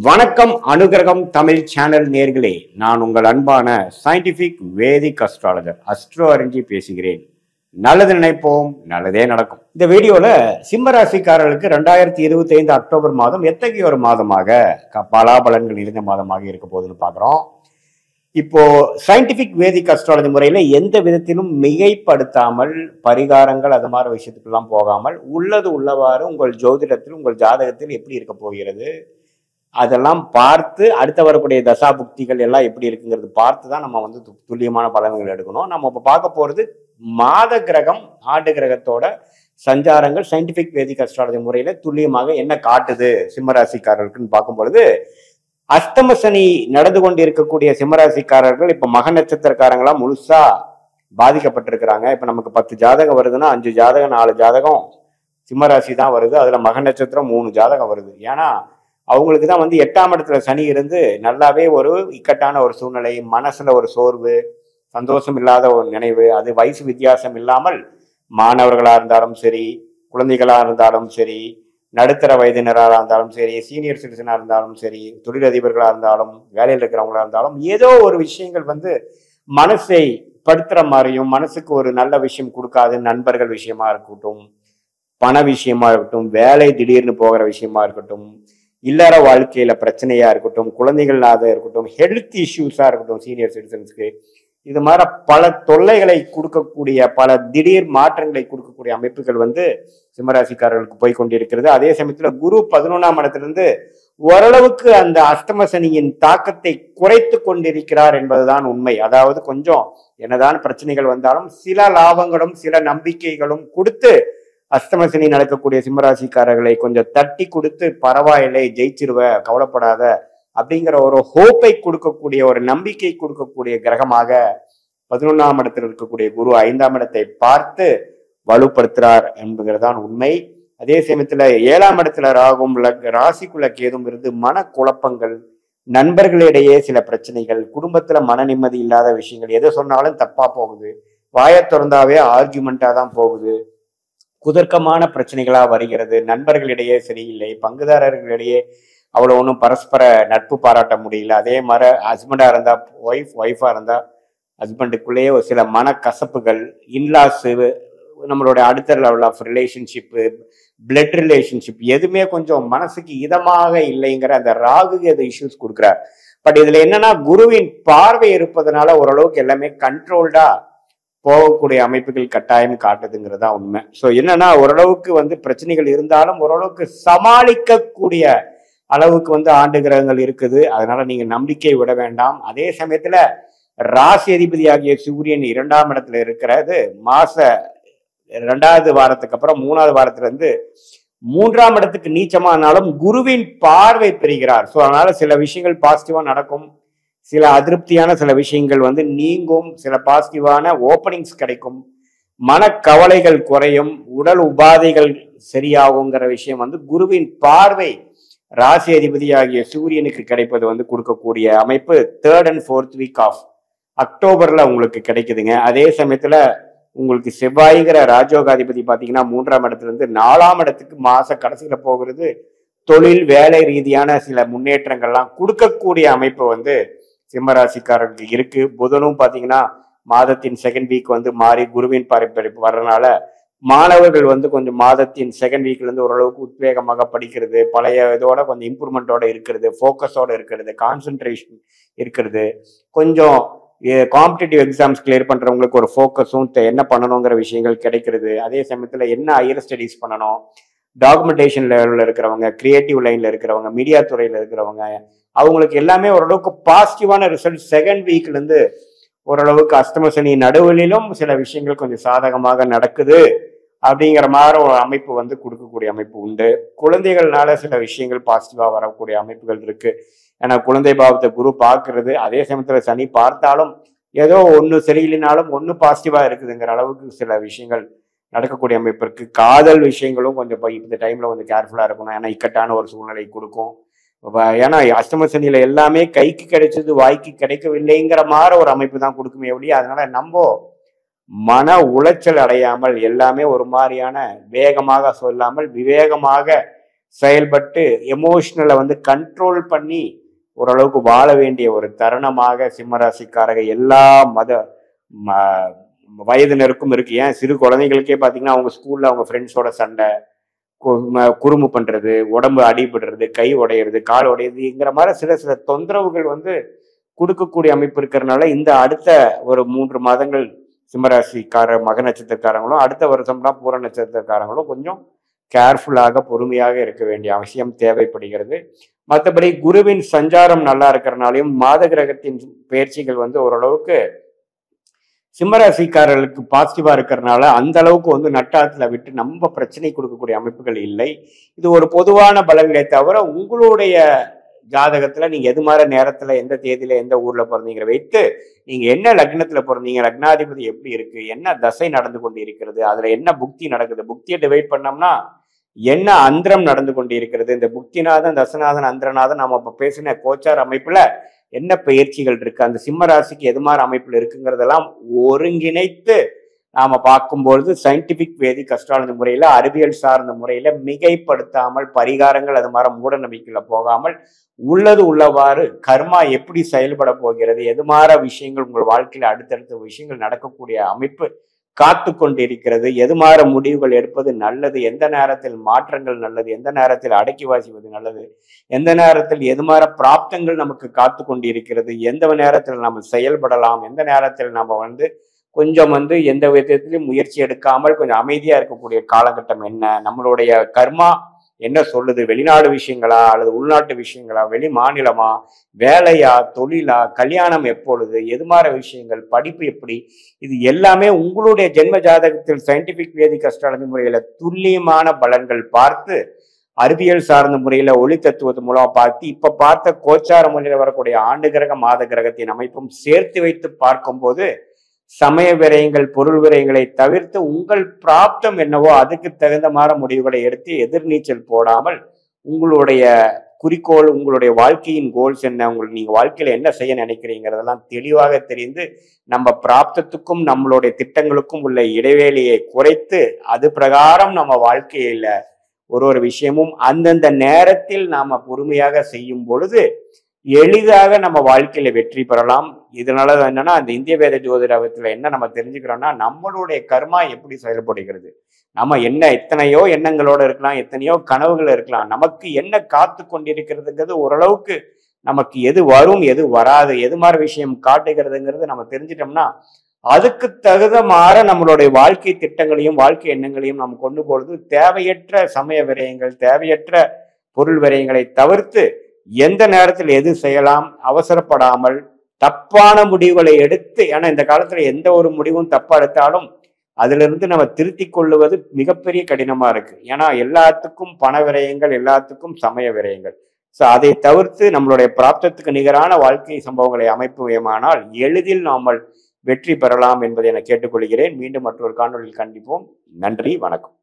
வணக்கம் அனுகிரகம் தமிழ் சேனல் நேர்களே, நான் உங்கள் அன்பான சயின்டிபிக் வேதிக் அஸ்ட்ராலஜர் அஸ்ட்ரோ அறிஞ்சி பேசுகிறேன். நல்லது நினைப்போம், நல்லதே நடக்கும். இந்த வீடியோல சிம்ம ராசிக்காரர்களுக்கு 2025 அக்டோபர் மாதம் எத்தகைய ஒரு மாதமாக பலாபலன்கள் நிறைந்த மாதமாக இருக்க போகுதுன்னு பாக்குறோம். இப்போ சயின்டிபிக் வேதிக் அஸ்ட்ராலஜி முறையில எந்த விதத்திலும் மிகைப்படுத்தாமல் பரிகாரங்கள் அது மாதிரி விஷயத்துக்கெல்லாம் போகாமல் உள்ளது உள்ளவாறு உங்கள் ஜோதிடத்தில் உங்கள் ஜாதகத்தில் எப்படி இருக்க போகிறது அதெல்லாம் பார்த்து அடுத்த வரக்கூடிய தசா புக்திகள் எல்லாம் எப்படி இருக்குங்கிறது பார்த்து தான் நம்ம வந்து துல்லியமான பலன்கள் எடுக்கணும். நம்ம இப்போ பார்க்க போறது மாத கிரகம் ஆண்டு கிரகத்தோட சஞ்சாரங்கள் சயின்டிபிக் வேதிக் அஸ்ட்ராலஜி முறையில துல்லியமாக என்ன காட்டுது சிம்மராசிக்காரர்களுக்குன்னு பார்க்கும் பொழுது, அஸ்தம சனி நடந்து கொண்டு இருக்கக்கூடிய சிம்மராசிக்காரர்கள் இப்ப மக நட்சத்திரக்காரங்களாம் முழுசா பாதிக்கப்பட்டிருக்கிறாங்க. இப்ப நமக்கு 10 ஜாதகம் வருதுன்னா 5 ஜாதகம் 4 ஜாதகம் சிம்மராசி தான் வருது. அதுல மக நட்சத்திரம் 3 ஜாதகம் வருது. ஏன்னா அவங்களுக்கு தான் வந்து 8ஆம் இடத்துல சனி இருந்து நல்லாவே ஒரு இக்கட்டான ஒரு சூழ்நிலை, மனசுல ஒரு சோர்வு, சந்தோஷம் இல்லாத ஒரு நினைவு, அது வயசு வித்தியாசம் இல்லாமல் மாணவர்களா இருந்தாலும் சரி, குழந்தைகளா இருந்தாலும் சரி, நடுத்தர வயதினராக இருந்தாலும் சரி, சீனியர் சிட்டிசனா இருந்தாலும் சரி, தொழிலதிபர்களா இருந்தாலும் வேலையில் இருக்கிறவங்களா இருந்தாலும் ஏதோ ஒரு விஷயங்கள் வந்து மனசை படுத்துற மாதிரியும் மனசுக்கு ஒரு நல்ல விஷயம் கொடுக்காது. நண்பர்கள் விஷயமா இருக்கட்டும், பண விஷயமா இருக்கட்டும், வேலை திடீர்னு போகிற விஷயமா இருக்கட்டும், இல்லற வாழ்க்கையில பிரச்சனையா இருக்கட்டும், குழந்தைகளாக இருக்கட்டும், ஹெல்த் இஷ்யூஸா இருக்கட்டும், சீனியர் சிட்டிசன்ஸ்க்கு இது மாதிரி பல தொல்லைகளை கொடுக்கக்கூடிய பல திடீர் மாற்றங்களை கொடுக்கக்கூடிய அமைப்புகள் வந்து சிம்மராசிக்காரர்களுக்கு போய் கொண்டிருக்கிறது. அதே சமயத்துல குரு 11ஆம் இடத்திலிருந்து ஓரளவுக்கு அந்த அஷ்டம சனியின் தாக்கத்தை குறைத்து கொண்டிருக்கிறார் என்பதுதான் உண்மை. அதாவது கொஞ்சம் என்னதான் பிரச்சனைகள் வந்தாலும் சில லாபங்களும் சில நம்பிக்கைகளும் கொடுத்து அஷ்டமசனி நடக்கக்கூடிய சிம்மராசிக்காரர்களை கொஞ்சம் தட்டி கொடுத்து பரவாயில்லை, ஜெயிச்சிருவ, கவலைப்படாத அப்படிங்கிற ஒரு ஹோப்பை கொடுக்கக்கூடிய ஒரு நம்பிக்கை கொடுக்கக்கூடிய கிரகமாக 11ஆம் இடத்தில் இருக்கக்கூடிய குரு 5ஆம் இடத்தை பார்த்து வலுப்படுத்துறார் என்பதுதான் உண்மை. அதே சமயத்துல 7ஆம் இடத்துல ராகும் ராசிக்குள்ள கேதும் இருந்து மன குழப்பங்கள், நண்பர்களிடையே சில பிரச்சனைகள், குடும்பத்துல மன நிம்மதி இல்லாத விஷயங்கள், எதை சொன்னாலும் தப்பா போகுது, வாயை திறந்தாவே ஆர்கியூமெண்டா தான் போகுது, குதர்க்கமான பிரச்சனைகளா வருகிறது, நண்பர்களிடையே சரியில்லை, பங்குதாரர்களிடையே அவ்வளவு ஒன்றும் பரஸ்பர நட்பு பாராட்ட முடியல. அதே மாதிரி ஹஸ்பண்டா இருந்தா ஒய்ஃபா இருந்தா ஹஸ்பண்டுக்குள்ளேயே ஒரு சில மன கசப்புகள், இன்லாஸ், நம்மளுடைய அடுத்த level of relationship, blood relationship எதுவுமே கொஞ்சம் மனசுக்கு இதமாக இல்லைங்கிற அந்த ராகு அது இஷ்யூஸ் கொடுக்குறார். பட் இதுல என்னன்னா குருவின் பார்வை இருப்பதனால ஓரளவுக்கு எல்லாமே கண்ட்ரோல்டா போகக்கூடிய அமைப்புகள் கட்டாயம் காட்டுதுங்கிறதா உண்மை. ஸோ என்னன்னா ஓரளவுக்கு வந்து பிரச்சனைகள் இருந்தாலும் ஓரளவுக்கு சமாளிக்கக்கூடிய அளவுக்கு வந்து ஆண்டு கிரகங்கள் இருக்குது. அதனால நீங்க நம்பிக்கை விட வேண்டாம். அதே சமயத்துல ராசி அதிபதியாகிய சூரியன் 2ஆம் இடத்துல இருக்கிறது மாச 2வது வாரத்துக்கு அப்புறம் 3வது வாரத்துல இருந்து 3ஆம் இடத்துக்கு நீச்சமானாலும் குருவின் பார்வை பெறுகிறார். ஸோ அதனால சில விஷயங்கள் பாசிட்டிவா நடக்கும், சில அதிருப்தியான சில விஷயங்கள் வந்து நீங்கும், சில பாசிட்டிவான ஓப்பனிங்ஸ் கிடைக்கும், மனக்கவலைகள் குறையும், உடல் உபாதைகள் சரியாகுங்கிற விஷயம் வந்து குருவின் பார்வை ராசி அதிபதியாகிய சூரியனுக்கு கிடைப்பது வந்து கொடுக்கக்கூடிய அமைப்பு 3rd and 4th week of அக்டோபர்ல உங்களுக்கு கிடைக்குதுங்க. அதே சமயத்துல உங்களுக்கு செவ்வாய்ங்கிற ராஜோகாதிபதி பாத்தீங்கன்னா 3ஆம் இடத்துல இருந்து 4ஆம் இடத்துக்கு மாச கடைசியில போகிறது. தொழில் வேலை ரீதியான சில முன்னேற்றங்கள்லாம் கொடுக்கக்கூடிய அமைப்பு வந்து சிம்மராசிக்காரர்களுக்கு இருக்கு. புதனும் பாத்தீங்கன்னா மாதத்தின் 2nd வீக் வந்து மாறி குருவின் பரப்பரிப்பு வர்றதுனால மாணவர்கள் வந்து கொஞ்சம் மாதத்தின் 2nd வீக்ல இருந்து ஓரளவுக்கு உத்வேகமாக படிக்கிறது, பழைய இதோட கொஞ்சம் இம்ப்ரூவ்மெண்டோட இருக்கிறது, ஃபோக்கஸோட இருக்கிறது, கான்சென்ட்ரேஷன் இருக்கிறது, கொஞ்சம் காம்படிட்டிவ் எக்ஸாம்ஸ் கிளியர் பண்றவங்களுக்கு ஒரு ஃபோக்கஸும் என்ன பண்ணணுங்கிற விஷயங்கள் கிடைக்கிறது. அதே சமயத்துல என்ன ஹையர் ஸ்டடீஸ் பண்ணணும், டாக்குமெண்டேஷன் லெவலில் இருக்கிறவங்க, கிரியேட்டிவ் லைன்ல இருக்கிறவங்க, மீடியா துறையில இருக்கிறவங்க, அவங்களுக்கு எல்லாமே ஓரளவுக்கு பாசிட்டிவான ரிசல்ட் 2nd வீக்ல இருந்து ஓரளவுக்கு அஷ்டமசனி நடுவிலும் சில விஷயங்கள் கொஞ்சம் சாதகமாக நடக்குது அப்படிங்கிற மாதிரி ஒரு அமைப்பு வந்து கொடுக்கக்கூடிய அமைப்பு உண்டு. குழந்தைகள்னால சில விஷயங்கள் பாசிட்டிவா வரக்கூடிய அமைப்புகள் இருக்கு. ஏன்னா குழந்தை பாவத்தை குரு பார்க்கறது, அதே சமயத்துல சனி பார்த்தாலும் ஏதோ ஒன்று சரியில்லைனாலும் ஒன்று பாசிட்டிவா இருக்குதுங்கிற அளவுக்கு சில விஷயங்கள் நடக்கக்கூடிய அமைப்பு இருக்கு. காதல் விஷயங்களும் கொஞ்சம் இந்த டைம்ல கொஞ்சம் கேர்ஃபுல்லா இருக்கணும். ஏன்னா இக்கட்டான ஒரு சூழ்நிலை கொடுக்கும். ஏன்னா அஷ்டம சனியில எல்லாமே கைக்கு கிடைச்சது வாய்க்கு கிடைக்கவில்லைங்கிற மாதிரி ஒரு அமைப்பு தான் கொடுக்குமே ஒழிய, அதனால நம்ம மன உளைச்சல் அடையாமல் எல்லாமே ஒரு மாதிரியான வேகமாக சொல்லாமல் விவேகமாக செயல்பட்டு எமோஷனலை வந்து கண்ட்ரோல் பண்ணி ஓரளவுக்கு வாழ வேண்டிய ஒரு தருணமாக சிம்மராசிக்காரங்க எல்லா மத வயதினருக்கும் இருக்கு. ஏன் சிறு குழந்தைகளுக்கே பார்த்தீங்கன்னா அவங்க ஸ்கூல்ல அவங்க ஃப்ரெண்ட்ஸோட சண்டை, குறும்பு பண்றது, உடம்பு அடிபடுறது, கை உடையிறது, கால் உடையுதுங்கிற மாதிரி சில சில தொந்தரவுகள் வந்து கொடுக்கக்கூடிய அமைப்பு இருக்கிறதுனால இந்த அடுத்த ஒரு 3 மாதங்கள் சிம்மராசிக்கார மக நட்சத்திரக்காரங்களும் அடுத்த வருஷம்னா பூர நட்சத்திரக்காரங்களும் கொஞ்சம் கேர்ஃபுல்லாக பொறுமையாக இருக்க வேண்டிய அவசியம் தேவைப்படுகிறது. மற்றபடி குருவின் சஞ்சாரம் நல்லா இருக்கிறனாலையும் மாத கிரகத்தின் பயிற்சிகள் வந்து ஓரளவுக்கு சிம்மராசிக்காரர்களுக்கு பாசிட்டிவா இருக்கிறதுனால அந்த அளவுக்கு வந்து நட்டாத்துல விட்டு நம்ம பிரச்சனை கொடுக்கக்கூடிய அமைப்புகள் இல்லை. இது ஒரு பொதுவான பலன்களை தவிர உங்களுடைய ஜாதகத்துல நீங்க எது மாதிரி நேரத்துல எந்த தேதியில எந்த ஊர்ல பிறந்தீங்கிற வைத்து நீங்க என்ன லக்னத்துல பிறந்தீங்க, லக்னாதிபதி எப்படி இருக்கு, என்ன தசை நடந்து கொண்டு இருக்கிறது, அதுல என்ன புக்தி நடக்குது, புக்தியை டிவைட் பண்ணோம்னா என்ன அந்தரம் நடந்து கொண்டு இருக்கிறது, இந்த புக்திநாதன் தசநாதன் அந்திரநாதன் நாம இப்ப பேசின கோச்சார் அமைப்புல என்ன பயிற்சிகள் இருக்கு, அந்த சிம்ம ராசிக்கு எது மாதிரி அமைப்புல இருக்குங்கிறதெல்லாம் ஒருங்கிணைத்து நாம பார்க்கும்பொழுது சயின்டிபிக் வேதிக் அஸ்ட்ராலஜி முறையில அறிவியல் சார்ந்த முறையில மிகைப்படுத்தாமல் பரிகாரங்கள் அது மாதிரி மூட நம்பிக்கையில போகாமல் உள்ளது உள்ளவாறு கர்மா எப்படி செயல்பட போகிறது, எது மாதிரி விஷயங்கள் உங்கள் வாழ்க்கையில அடுத்தடுத்த விஷயங்கள் நடக்கக்கூடிய அமைப்பு காத்து கொண்டு இருக்கிறது, எது மாதிரி முடிவுகள் எடுப்பது நல்லது, எந்த நேரத்தில் மாற்றங்கள் நல்லது, எந்த நேரத்தில் அடக்கி வாசிப்பது நல்லது, எந்த நேரத்தில் எது மாதிரி பிராப்தங்கள் நமக்கு காத்து கொண்டு இருக்கிறது, எந்த நேரத்தில் நம்ம செயல்படலாம், எந்த நேரத்தில் நம்ம வந்து கொஞ்சம் வந்து எந்த விதத்திலையும் முயற்சி எடுக்காமல் கொஞ்சம் அமைதியா இருக்கக்கூடிய காலகட்டம் என்ன, நம்மளுடைய கர்மா என்ன சொல்லுது, வெளிநாடு விஷயங்களா அல்லது உள்நாட்டு விஷயங்களா, வெளி மாநிலமா, வேலையா, தொழிலா, கல்யாணம் எப்பொழுது, எது மாதிரி விஷயங்கள், படிப்பு எப்படி, இது எல்லாமே உங்களுடைய ஜென்ம ஜாதகத்தில் சயின்டிபிக் வேதிக் அஸ்ட்ராலஜி முறையில துல்லியமான பலன்கள் பார்த்து அறிவியல் சார்ந்த முறையில ஒளி தத்துவத்து மூலமா பார்த்து இப்ப பார்த்த கோச்சார முறையில வரக்கூடிய ஆண்டு கிரக மாத கிரகத்தின் அமைப்பும் சேர்த்து வைத்து பார்க்கும்போது சமய விரயங்கள் பொருள் விரயங்களை தவிர்த்து உங்கள் பிராப்தம் என்னவோ அதுக்கு தகுந்த மாதிரி முடிவுகளை எடுத்து எதிர்நீச்சல் போடாமல் உங்களுடைய குறிக்கோள், உங்களுடைய வாழ்க்கையின் கோல்ஸ் என்ன, நீங்க வாழ்க்கையில என்ன செய்ய நினைக்கிறீங்கிறதெல்லாம் தெளிவாக தெரிந்து நம்ம பிராப்தத்துக்கும் நம்மளுடைய திட்டங்களுக்கும் உள்ள இடைவேளையை குறைத்து அது பிரகாரம் நம்ம வாழ்க்கையில ஒரு விஷயமும் அந்தந்த நேரத்தில் நாம பொறுமையாக செய்யும் பொழுது எளிதாக நம்ம வாழ்க்கையில வெற்றி பெறலாம். இதனால என்னன்னா அந்த இந்திய வேத ஜோதிடத்துல என்ன நம்ம தெரிஞ்சுக்கிறோம்னா நம்மளுடைய கர்மா எப்படி செயல்படுகிறது, நம்ம என்ன எத்தனையோ எண்ணங்களோட இருக்கலாம், எத்தனையோ கனவுகள் இருக்கலாம், நமக்கு என்ன காத்து கொண்டிருக்கிறதுங்கிறது ஓரளவுக்கு நமக்கு எது வரும் எது வராது எது மாதிரி விஷயம் காட்டுகிறதுங்கிறது நம்ம தெரிஞ்சிட்டோம்னா அதுக்கு தகுந்த மாற நம்மளுடைய வாழ்க்கை திட்டங்களையும் வாழ்க்கை எண்ணங்களையும் நம்ம கொண்டு போறது தேவையற்ற சமய விரயங்கள் தேவையற்ற பொருள் விரயங்களை தவிர்த்து எந்த நேரத்தில் எது செய்யலாம் அவசரப்படாமல் தப்பான முடிவுகளை எடுத்து, ஏன்னா இந்த காலத்துல எந்த ஒரு முடிவும் தப்பா எடுத்தாலும் அதுல இருந்து நம்ம திருத்தி கொள்ளுவது மிகப்பெரிய கடினமா இருக்கு. ஏன்னா எல்லாத்துக்கும் பண விரயங்கள், எல்லாத்துக்கும் சமய விரயங்கள். ஸோ அதை தவிர்த்து நம்மளுடைய பிராப்தத்துக்கு நிகரான வாழ்க்கை சம்பவங்களை அமைப்புமானால் எளிதில் நாமல் வெற்றி பெறலாம் என்பதை என கேட்டுக்கொள்கிறேன். மீண்டும் மற்றொரு காணொலியில் கண்டிப்போம். நன்றி, வணக்கம்.